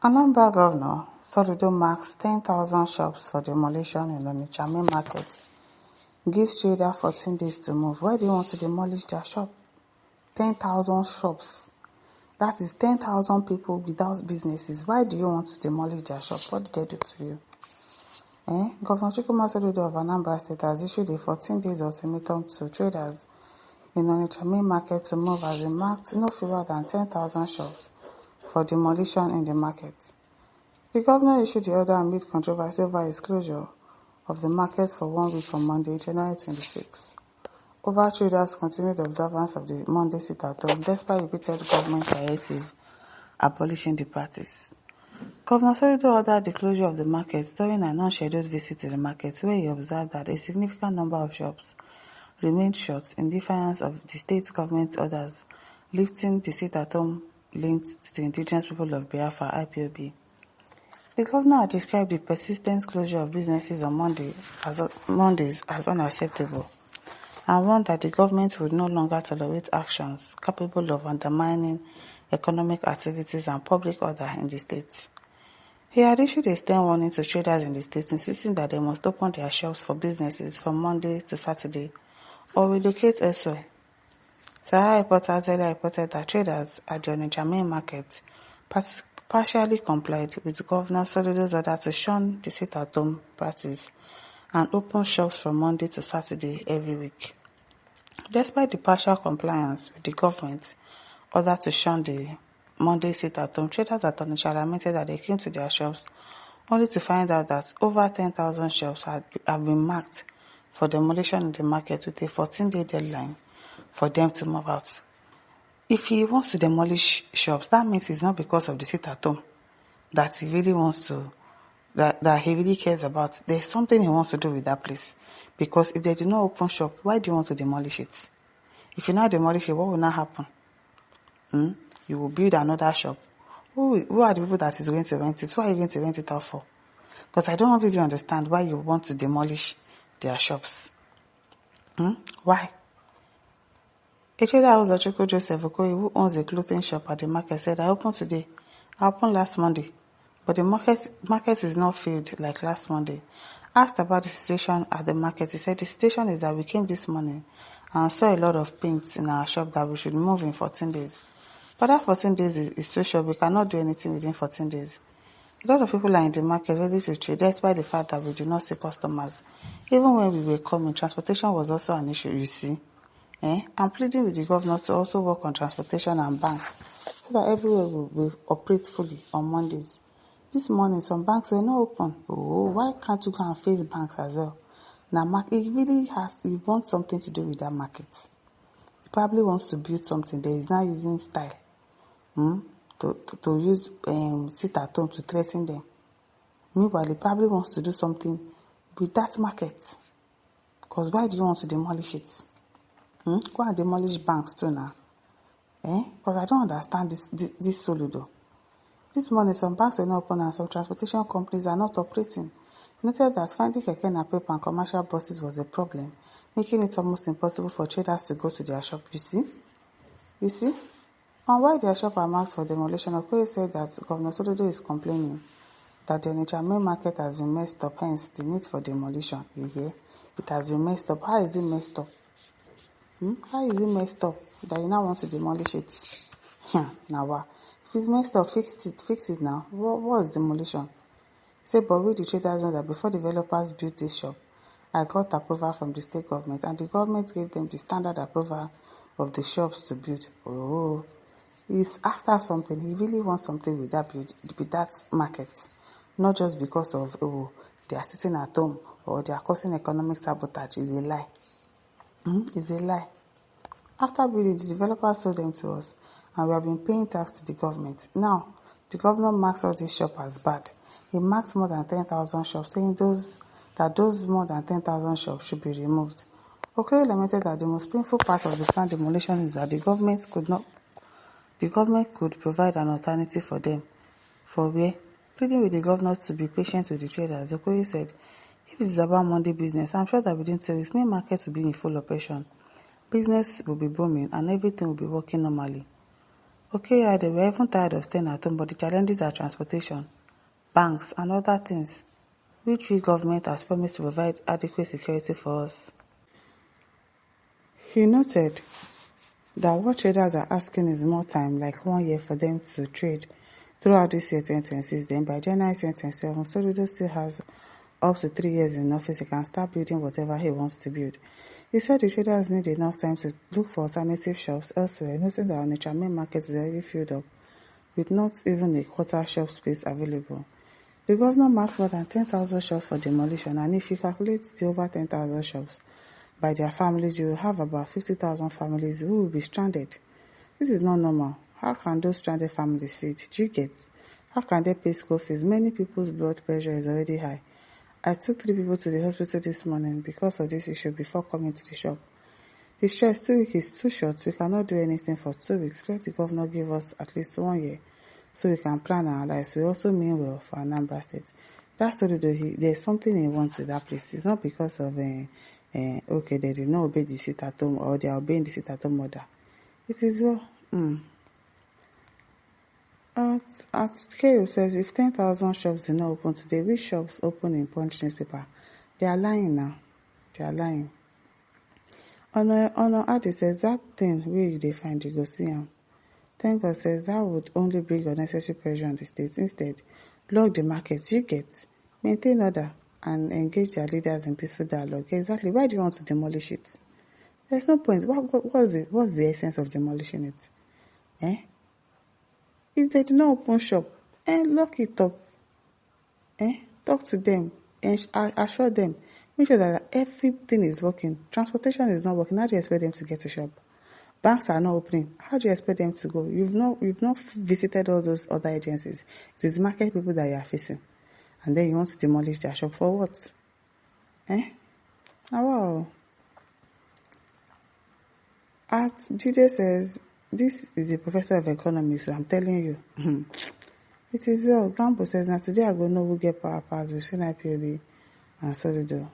Anambra Governor Sokudo marks 10,000 shops for demolition in Onitsha main market. Gives trader 14 days to move. Why do you want to demolish their shop? 10,000 shops. That is 10,000 people without businesses. Why do you want to demolish their shop? What did they do to you? Governor Sokudo of Anambra State has issued a 14 days ultimatum to traders in Onitsha main market to move as he marked no fewer than 10,000 shops for demolition in the market. The governor issued the order amid controversy over his closure of the market for 1 week on Monday, January 26. Over traders continued observance of the Monday sit-at-home despite repeated government directive abolishing the practice. Governor Sokudo ordered the closure of the market during an unscheduled visit to the market, where he observed that a significant number of shops remained shut in defiance of the state government orders lifting the sit-at-home linked to the indigenous people of Biafra (IPOB). The governor had described the persistent closure of businesses on Mondays as unacceptable and warned that the government would no longer tolerate actions capable of undermining economic activities and public order in the state. He had issued a stern warning to traders in the state, insisting that they must open their shops for businesses from Monday to Saturday or relocate elsewhere. Sahara reporters earlier reported that traders at the Onitsha main market partially complied with Governor Sokudo's order to shun the sit-at-home practice and open shops from Monday to Saturday every week. Despite the partial compliance with the government's order to shun the Monday sit-at-home, traders at Onitsha lamented that they came to their shops only to find out that over 10,000 shops have been marked for demolition in the market with a 14-day deadline for them to move out. If he wants to demolish shops, that means it's not because of the sit-at-home that he really wants to, that he really cares about. There's something he wants to do with that place. Because if they do not open shop, why do you want to demolish it? If you now demolish it, what will now happen? You will build another shop. Who are the people that is going to rent it? Who are you going to rent it out for? Because I don't really understand why you want to demolish their shops. Why? A trader who is Sokudo, who owns a clothing shop at the market, said, I opened today. I opened last Monday. But the market is not filled like last Monday. Asked about the situation at the market, he said, the situation is that we came this morning and saw a lot of paint in our shop that we should move in 14 days. But that 14 days is too short. We cannot do anything within 14 days. A lot of people are in the market ready to trade, despite the fact that we do not see customers. Even when we were coming, transportation was also an issue, you see. I'm pleading with the governor to also work on transportation and banks so that everywhere will operate fully on Mondays. This morning, some banks were not open. Why can't you go and face banks as well? Now, he wants something to do with that market. He probably wants to build something that is now using style to use sit-at-home to threaten them. Meanwhile, he probably wants to do something with that market. Because why do you want to demolish it? Go and demolish banks too now. Because I don't understand this Sokudo. This morning, some banks were not open and some transportation companies are not operating. Noted that finding keke napep and commercial buses was a problem, making it almost impossible for traders to go to their shop. You see? On why their shop are marked for demolition, Okoye said that Governor Sokudo is complaining that the Onitsha main market has been messed up, hence the need for demolition. You hear? It has been messed up. How is it messed up? How is it messed up that you now want to demolish it? Now what? If it's messed up, fix it now. What is demolition? Say, but we the traders know that before developers built this shop, I got approval from the state government, and the government gave them the standard approval of the shops to build. He's after something. He really wants something with that market, not just because of they are sitting at home or they are causing economic sabotage. It's a lie. It's a lie. After building, the developers sold them to us, and we have been paying tax to the government. Now, the governor marks all these shops as bad. He marks more than 10,000 shops, saying those more than 10,000 shops should be removed. Okoye lamented that the most painful part of the planned demolition is that the government could provide an alternative for them. For where? Pleading with the governor to be patient with the traders, Okoye said, if it is about Monday business, I'm sure that within 2 weeks, main market will be in full operation. Business will be booming and everything will be working normally. Okay, yeah, they were even tired of staying at home, but the challenges are transportation, banks, and other things, which we government has promised to provide adequate security for us. He noted that what traders are asking is more time, like 1 year for them to trade throughout this year 2026. Then by January 2027, Sokudo still has up to 3 years in office. He can start building whatever he wants to build. He said the traders need enough time to look for alternative shops elsewhere, noting that Onitsha main market is already filled up with not even a quarter shop space available. The governor marked more than 10,000 shops for demolition, and if you calculate the over 10,000 shops by their families, you will have about 50,000 families who will be stranded. This is not normal. How can those stranded families feed? Do you get? How can they pay school fees? Many people's blood pressure is already high. I took 3 people to the hospital this morning because of this issue before coming to the shop. He stressed 2 weeks is too short. We cannot do anything for 2 weeks. Let the governor give us at least 1 year so we can plan our lives. We also mean well for Anambra State. That's what there's something he wants with that place. It's not because of okay, they did not obey the sit at home or they are obeying the sit at home order. It is well. At Cairo says if 10,000 shops did not open today, which shops open in Punch newspaper? They are lying now. They are lying. Honor Adi says that thing where they find you go see him. Thank God says that would only bring unnecessary pressure on the states. Instead, block the markets. You get, maintain order and engage their leaders in peaceful dialogue. Exactly. Why do you want to demolish it? There's no point. What's the essence of demolishing it? If they do not open shop, lock it up. Talk to them and assure them. Make sure that everything is working. Transportation is not working. How do you expect them to get to shop? Banks are not opening. How do you expect them to go? You've not visited all those other agencies. It is market people that you are facing. And then you want to demolish their shop for what? Wow. At Jide says, this is a professor of economics, so I'm telling you. It is well. Gambo says, now today I go know who get power pass between IPOB and Sokudo.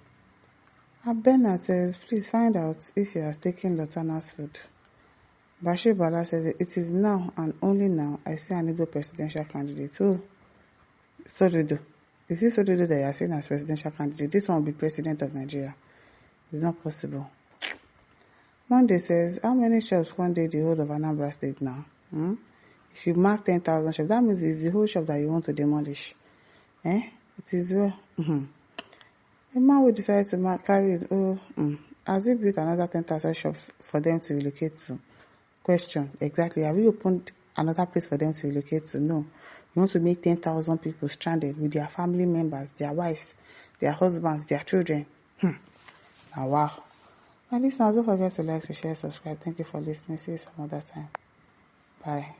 Bernard says, please find out if you are taking Lotana's food. Bashir Bala says, it is now and only now I see an Igbo presidential candidate. Oh, Sokudo. Is it Sokudo that you are saying as presidential candidate? This one will be president of Nigeria. It's not possible. Monday says, how many shops one day the whole of Anambra State now? If you mark 10,000 shops, that means it's the whole shop that you want to demolish. It is well. A man will decide to carry his has he built another 10,000 shops for them to relocate to? Question, exactly. Have you opened another place for them to relocate to? No. You want to make 10,000 people stranded with their family members, their wives, their husbands, their children. Now, wow. And listeners, don't forget to like, to share, subscribe. Thank you for listening. See you some other time. Bye.